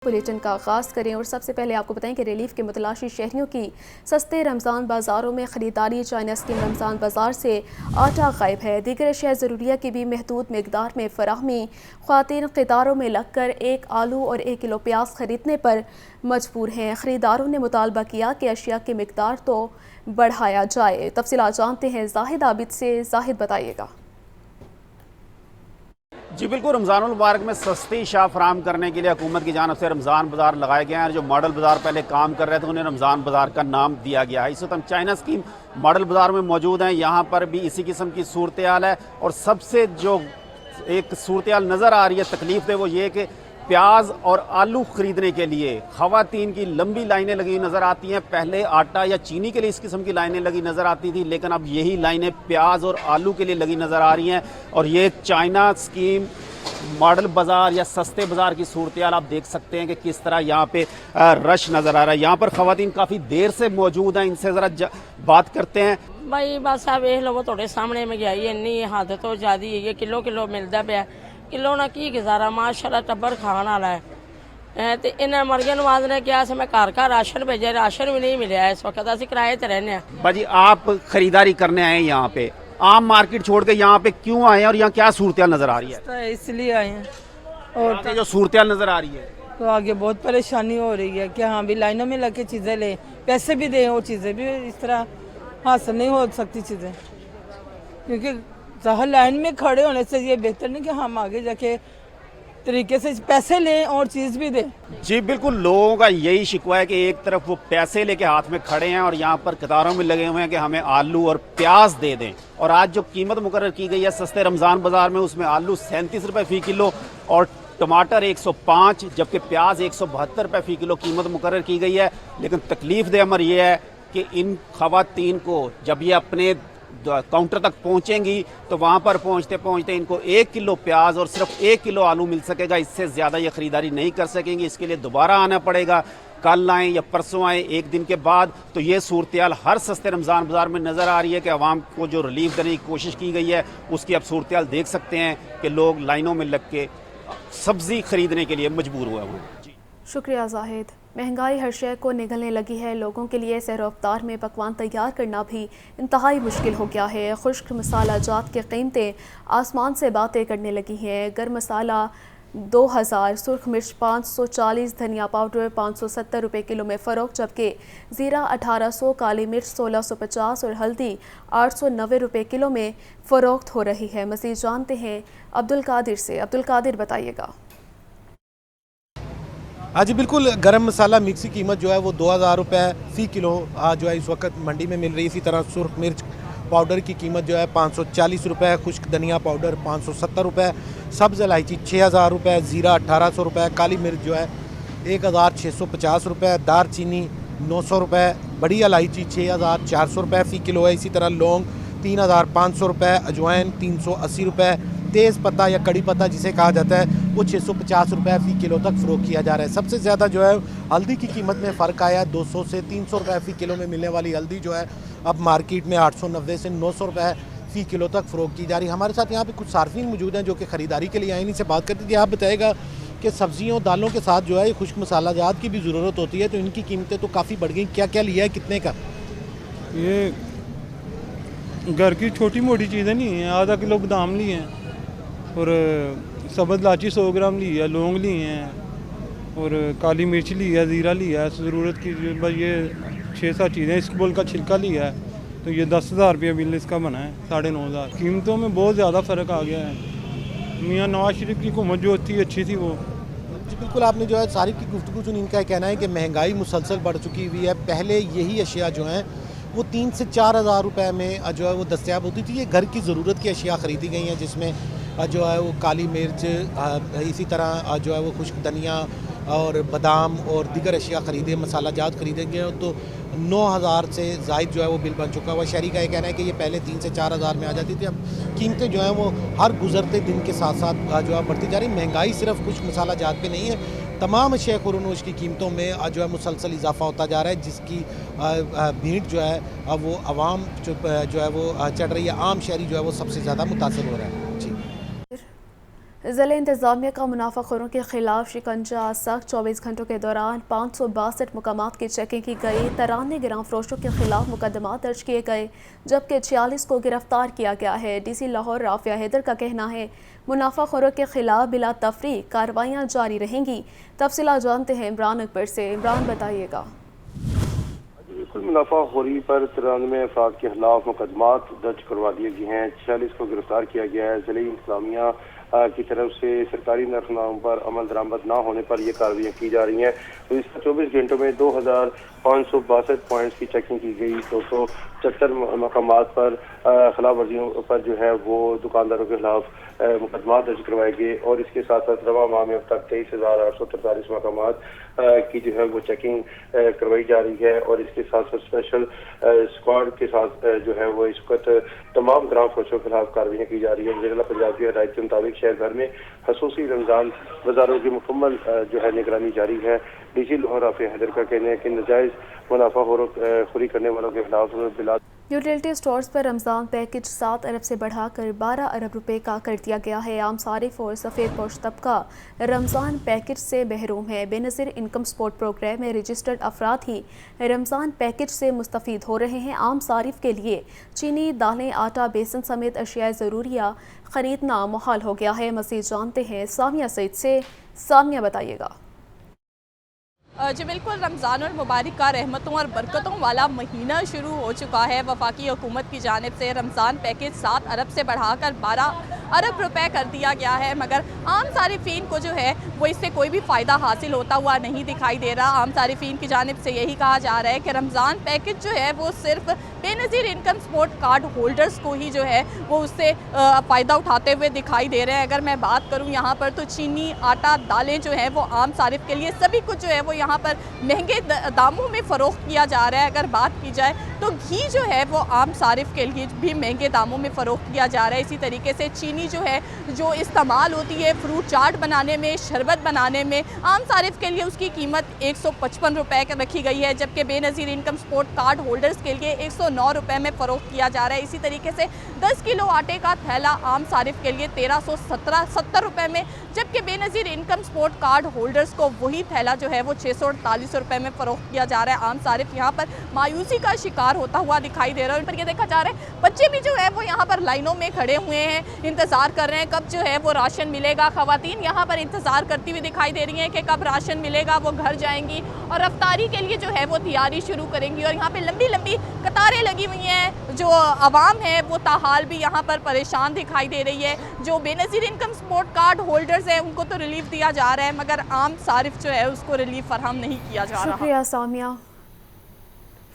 Bulletin का आगाज़ करें और सबसे पहले आपको बताएं कि रिलीफ के मुतलाशी शहरियों की सस्ते रमज़ान बाज़ारों में ख़रीदारी। चाइना स्कीम रमज़ान बाज़ार से आटा गायब है। दीगर अशिया ज़रूरिया की भी महदूद मकदार में फ़राहमी। ख़वातीन क़तारों में लगकर एक आलू और 1 किलो प्याज ख़रीदने पर मजबूर हैं। ख़रीदारों ने मुतालबा किया कि अशिया की मकदार तो बढ़ाया जाए। तफसीलात जानते हैं जाहिद आबिद से। जाहिद बताइएगा। जी बिल्कुल, रमज़ानुल मुबारक में सस्ती शाह फराम करने के लिए हुकूमत की जानिब से रमज़ान बाज़ार लगाए गए हैं। जो मॉडल बाज़ार पहले काम कर रहे थे उन्हें रमज़ान बाज़ार का नाम दिया गया है। इस वक्त हम चाइना स्कीम मॉडल बाज़ार में मौजूद हैं। यहाँ पर भी इसी किस्म की सूरत हाल है और सबसे जो एक सूरत हाल नज़र आ रही है तकलीफ दे वो ये कि प्याज और आलू खरीदने के लिए ख़वातीन की लंबी लाइनें लगी नज़र आती हैं। पहले आटा या चीनी के लिए इस किस्म की लाइनें लगी नज़र आती थी, लेकिन अब यही लाइनें प्याज और आलू के लिए लगी नज़र आ रही हैं। और ये चाइना स्कीम मॉडल बाज़ार या सस्ते बाज़ार की सूरत हाल आप देख सकते हैं कि किस तरह यहाँ पे रश नज़र आ रहा है। यहाँ पर ख़वातीन काफ़ी देर से मौजूद हैं, इनसे ज़रा बात करते हैं। भाई बस आ वेख लो थोड़े सामने महंगाई इन्नी हद तो ज़्यादा है। किलो किलो मिलता पाया, किलो ना की गुजारा। माशाल्लाह टब्बर खान वाला है तो इन्हें मरगे नवाज ने क्या मैं घर का राशन भेजा, राशन भी नहीं मिला इस वक्त। असं किराए पर रहने। भाजी आप खरीदारी करने आए हैं यहाँ पे, आम मार्केट छोड़ के यहाँ पे क्यों आए हैं और यहाँ क्या सूरत हाल नज़र आ रही है? इसलिए आए हैं और तो जो सूरत हाल नज़र आ रही है तो आगे बहुत परेशानी हो रही है कि हाँ भी लाइनों में लग के चीज़ें लें, पैसे भी दें और चीज़ें भी इस तरह हासिल नहीं हो सकती चीज़ें, क्योंकि ज़ाहिर लाइन में खड़े होने से ये बेहतर नहीं कि हम आगे जाके तरीके से पैसे लें और चीज़ भी दें। जी बिल्कुल, लोगों का यही शिकवा है कि एक तरफ वो पैसे लेके हाथ में खड़े हैं और यहाँ पर कतारों में लगे हुए हैं कि हमें आलू और प्याज दे दें। और आज जो कीमत मुकर्रर की गई है सस्ते रमज़ान बाज़ार में, उसमें आलू 37 रुपये फ़ी किलो और टमाटर 105, जबकि प्याज 172 रुपये फ़ी किलो कीमत मुकर्रर की गई है। लेकिन तकलीफ दे अमर यह है कि इन ख़वातीन को जब ये अपने काउंटर तक पहुंचेंगी तो वहां पर पहुंचते पहुंचते इनको 1 किलो प्याज और सिर्फ 1 किलो आलू मिल सकेगा। इससे ज़्यादा ये ख़रीदारी नहीं कर सकेंगी। इसके लिए दोबारा आना पड़ेगा, कल आएँ या परसों आएँ, एक दिन के बाद। तो ये सूरत हाल हर सस्ते रमज़ान बाज़ार में नज़र आ रही है कि आवाम को जो रिलीफ देने की कोशिश की गई है उसकी अब सूरत हाल देख सकते हैं कि लोग लाइनों में लग के सब्ज़ी खरीदने के लिए मजबूर हुए हैं। शुक्रिया जाहिद। महंगाई हर शय को निगलने लगी है। लोगों के लिए सैर अफ्तार में पकवान तैयार करना भी इंतहाई मुश्किल हो गया है। खुश्क मसाला जात की कीमतें आसमान से बातें करने लगी हैं। गर्म मसाला 2000, सुर्ख मिर्च 540, धनिया पाउडर 570 रुपये किलो में फ़रोख्त, जबकि ज़ीरा 1800, काली मिर्च 1650 और हल्दी 890 रुपये किलो में फ़रोख्त हो रही है। मज़ीद जानते हैं अब्दुल कादिर से। अब्दुल कादिर बताइएगा। हाँ जी बिल्कुल, गरम मसाला मिक्स की कीमत जो है वो 2000 रुपये फ़ी किलो जो है इस वक्त मंडी में मिल रही है। इसी तरह सुर्ख मिर्च पाउडर की कीमत जो है 540 रुपये, खुश्क धनिया पाउडर 570 रुपये, सब्ज़ इलायची 6000 रुपये, ज़ीरा 1800 रुपये, काली मिर्च जो है 1650 रुपये, दार चीनी 900 रुपये, बड़ी इलायची 6400 रुपये फ़ी किलो है। इसी तरह लौंग 3500 रुपये, अजवाइन 380 रुपये, तेज़ पत्ता या कड़ी पत्ता जिसे कहा जाता है वो 650 रुपये फ़ी किलो तक फ़रोख्त किया जा रहा है। सबसे ज़्यादा जो है हल्दी की कीमत में फ़र्क आया। 200 से 300 रुपये फ़ी किलो में मिलने वाली हल्दी जो है अब मार्केट में 890 से 900 रुपये फ़ी किलो तक फ़रोख्त की जा रही है। हमारे साथ यहाँ पे कुछ सार्फिन मौजूद हैं जो कि ख़रीदारी के लिए आए। इनसे बात करते थे। आप बताएगा कि सब्ज़ियों दालों के साथ जो है खुश्क मसाला जात की भी ज़रूरत होती है, तो इनकी कीमतें तो काफ़ी बढ़ गई। क्या क्या लिया है, कितने का? ये घर की छोटी मोटी चीज़ें नहीं हैं। आधा किलो बादाम लिए हैं और सब्ज़ इलायची 100 ग्राम ली है, लौंग ली हैं और काली मिर्च ली है, ज़ीरा लिया है ज़रूरत की। बस ये 6-7 चीज़ें। इसबगोल का छिलका लिया है तो ये 10,000 रुपये बिल इसका बना है, 9,500। कीमतों में बहुत ज़्यादा फ़र्क आ गया है। मियाँ नवाज शरीफ की हुकूमत जो थी अच्छी थी वो। जी बिल्कुल, आपने जो है सारी की गुफ्तगू सुनी। इनका कहना है कि महंगाई मुसलसल बढ़ चुकी हुई है। पहले यही अशिया जो हैं वो 3 से 4 हज़ार रुपये में जो है वो दस्तयाब होती थी। ये घर की ज़रूरत की अशिया ख़रीदी गई हैं, जिसमें जो है वो काली मिर्च, इसी तरह जो है वो खुश्क धनिया और बादाम और दीगर अशिया ख़रीदे, मसाला जात ख़रीदे गए। तो 9000 से ज़ायद जो है वो बिल बन चुका हुआ। शहरी का ये कहना है कि ये पहले 3 से 4 हज़ार में आ जाती थी। अब कीमतें जो हैं वो हर गुज़रते दिन के साथ साथ जो है बढ़ती जा रही। महंगाई सिर्फ खुश्क मसाला जात पे नहीं है, तमाम अशिया खुरनोश की कीमतों में जो है मुसलसल इजाफा होता जा रहा है, जिसकी भीड़ जो है वो आवाम जो है वो चढ़ रही है। आम शहरी जो है वो सबसे ज़्यादा मुतासर हो रहा है। जी ज़िला इंतज़ामिया का मुनाफाखोरों के खिलाफ शिकंजा सख्त। 24 घंटों के दौरान 562 मुकामात की चेकिंग की गई। 93 गिराम फरोशों के खिलाफ मुकदमा दर्ज किए गए, जबकि 46 को गिरफ्तार किया गया है। DC लाहौर राफिया हैदर का कहना है मुनाफाखोरों के खिलाफ बिला तफरीक कार्रवाइयाँ जारी रहेंगी। तफसीलात जानते हैं इमरान अकबर से। इमरान बताइएगा। बिल्कुल, मुनाफाखोरी पर 93 अफराद के खिलाफ मुकदमात दर्ज करवा दिए गए हैं। 46 को गिरफ्तार किया गया है। ज़िले इंतज़ामिया की तरफ से सरकारी नरखनामों पर अमल दरामद न होने पर यह कार्रवाई की जा रही हैं। तो इस 24 घंटों में 2562 पॉइंट्स की चेकिंग की गई। 274 मकामात पर खिलाफ वर्जियों पर जो है वो दुकानदारों के खिलाफ मुकदमा दर्ज करवाए गए और इसके साथ साथ रवा माह में अब तक 23,843 मकामात की जो है वो चेकिंग करवाई जा रही है। और इसके साथ साथ स्पेशल स्क्वाड के साथ जो है वो इस वक्त तमाम ग्राम फरोशों के खिलाफ कार्रवाई की जा रही है। जिला पंजाब की हिदायत के मुताबिक शहर भर में खसूसी रमजान बाजारों की मुकम्मल जो है निगरानी जारी है। DC लाहौर राफिया हैदर का कहना है कि नाजायज मुनाफाखोरी करने वालों के खिलाफ बिला यूटिलिटी स्टोर्स पर रमज़ान पैकेज 7 अरब से बढ़ाकर 12 अरब रुपए का कर दिया गया है। आम सारिफ और सफ़ेद पोश तबका रमज़ान पैकेज से महरूम है। बेनज़ीर इनकम सपोर्ट प्रोग्राम में रजिस्टर्ड अफराद ही रमज़ान पैकेज से मुस्तफ़ीद हो रहे हैं। आम सारिफ के लिए चीनी, दालें, आटा, बेसन समेत अशिया ज़रूरिया ख़रीदना मुहाल हो गया है। मज़ीद जानते हैं सामिया सईद से। सामिया बताइएगा। जी बिल्कुल, रमज़ान और मुबारक का रहमतों और बरकतों वाला महीना शुरू हो चुका है। वफाकी हुकूमत की जानिब से रमज़ान पैकेज 7 अरब से बढ़ाकर 12 अरब रुपए कर दिया गया है, मगर आम सारिफीन को जो है वो इससे कोई भी फ़ायदा हासिल होता हुआ नहीं दिखाई दे रहा। आम सारिफीन की जानिब से यही कहा जा रहा है कि रमज़ान पैकेज जो है वो सिर्फ Benazir income support card holders को ही जो है वो उससे फ़ायदा उठाते हुए दिखाई दे रहे हैं। अगर मैं बात करूँ यहाँ पर तो चीनी, आटा, दालें जो है वो आम सारिफ के लिए सभी कुछ जो है वो यहाँ पर महंगे दामों में फ़रोख्त किया जा रहा है। अगर बात की जाए तो घी जो है वो आम सारिफ के लिए भी महंगे दामों में फ़रोख्त किया जा रहा है। इसी तरीके से चीनी जो है जो इस्तेमाल होती है फ्रूट चाट बनाने में, शरबत बनाने में, आम सारिफ के लिए उसकी कीमत 155 रुपये रखी गई है, जबकि Benazir income support card holders के लिए 109 रुपये में फ़रोख्त किया जा रहा है। इसी तरीके से 10 किलो आटे का थैला आम सारिफ के लिए 1370 रुपये में, जबकि Benazir income support card holders को वही थैला जो है वो 648 रुपये में फ़रोख्त किया जा रहा है। आम सारिफ यहाँ पर मायूसी का शिकार होता हुआ दिखाई दे रहा है। पर ये देखा जा रहा है बच्चे भी जो है वो यहाँ पर लाइनों में खड़े हुए हैं, इंतज़ार कर रहे हैं कब जो है वो राशन मिलेगा। ख़वातीन यहाँ पर इंतज़ार करती हुई दिखाई दे रही हैं कि कब राशन मिलेगा, वो घर जाएंगी और अफ्तारी के लिए जो है वो तैयारी शुरू करेंगी। और यहाँ पे लंबी लंबी कतारें लगी हुई हैं। जो आवाम है वो ताहाल भी यहाँ पर परेशान दिखाई दे रही है। जो Benazir income support card holders हैं उनको तो रिलीफ दिया जा रहा है, मगर आम सारिफ जो है उसको रिलीफ फराहम नहीं किया जा रहा। शुक्रिया सामिया।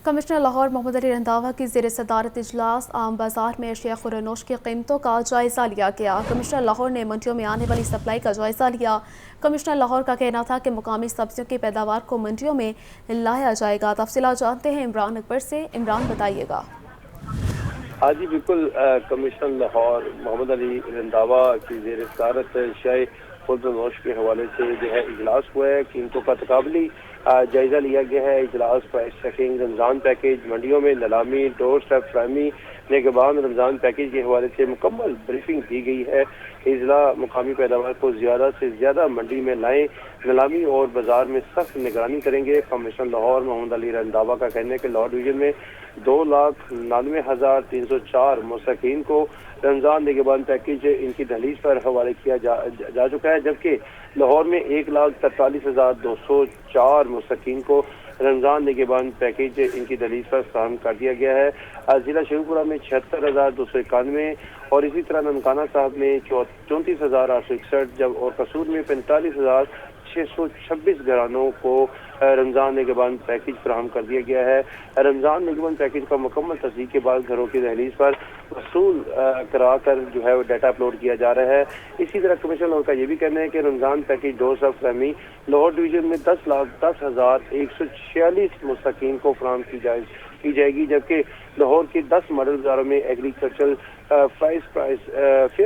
कमिश्नर लाहौर मोहम्मद अली रंधावा की ज़ेर सदारत इजलास आम बाज़ार में अशिया खुरनोश की कीमतों का जायज़ा लिया गया। कमिश्नर लाहौर ने मंडियों में आने वाली सप्लाई का जायज़ा लिया। कमिश्नर लाहौर का कहना था कि मुकामी सब्जियों की पैदावार को मंडियों में लाया जाएगा। तफसीलात जानते हैं इमरान अकबर से। इमरान बताइएगा। हाँ जी बिल्कुल, कमिश्नर लाहौर मोहम्मद अली रंधावा की ज़ेर सदारत अशिया खुरनोश के हवाले से जो है इजलास हुआ है। कीमतों का तकाबली जायजा लिया गया है। इजलास, प्राइस चेकिंग, रमज़ान पैकेज, मंडियों में नीलामी, डोर स्टेप फ्राहमी, निगरान रमज़ान पैकेज के हवाले से मुकम्मल ब्रीफिंग दी गई है। इजला मुकामी पैदावार को ज़्यादा से ज़्यादा मंडी में लाएँ, नीलामी और बाजार में सख्त निगरानी करेंगे। कमिश्नर लाहौर मोहम्मद अली रंधावा का कहना है कि लाहौर डिवीजन में 2,99,304 मुस्तकीन को रमज़ान निगरान पैकेज इनकी दहलीज पर हवाले किया जा चुका है, जबकि लाहौर में 1,43,204 मुस्तकीन को रमज़ान निगरान पैकेज इनकी दहलीज पर फराहम कर दिया गया है। जिला शेखपुरा में 76,291 और इसी तरह ननकाना साहब में 34,861 जब और कसूर में 45,626 घरानों को रमज़ान निगरान पैकेज फराहम कर दिया गया है। रमज़ान निगरान पैकेज का मुकम्मल तस्दीक के बाद घरों की दहलीज पर वसूल कराकर जो है वो डाटा अपलोड किया जा रहा है। इसी तरह कमिश्नर लाहौर का ये भी कहना है कि रमज़ान पैकेज डोर स्टेप फ्राहमी लाहौर डिवीजन में 10,10,146 मुस्तकीन को फराहम की जाएगी, जबकि लाहौर के 10 मॉडल बाजारों में agricultural fair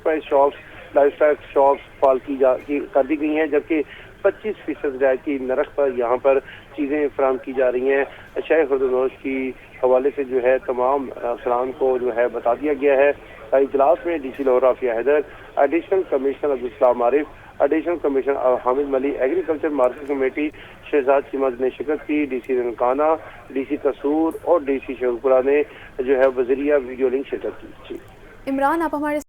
price shops, livestock shops फाल कर दी गई हैं, जबकि 25% रियायती नरख पर यहाँ पर चीज़ें फराहम की जा रही हैं। शाह खुर्दनोश की हवाले से जो है तमाम अफसरान को जो है बता दिया गया है। इजलास में DC Lahore Afia Haider, additional commissioner Abdul Salam Arif, additional commissioner Hamid Mali, agriculture market committee Shahzad Shimaz ने शिरकत की। DC ननकाना, DC कसूर और DC शेखपुरा ने जो है वज़ीरिया वीडियो लिंक शिरकत की। इमरान, आप हमारे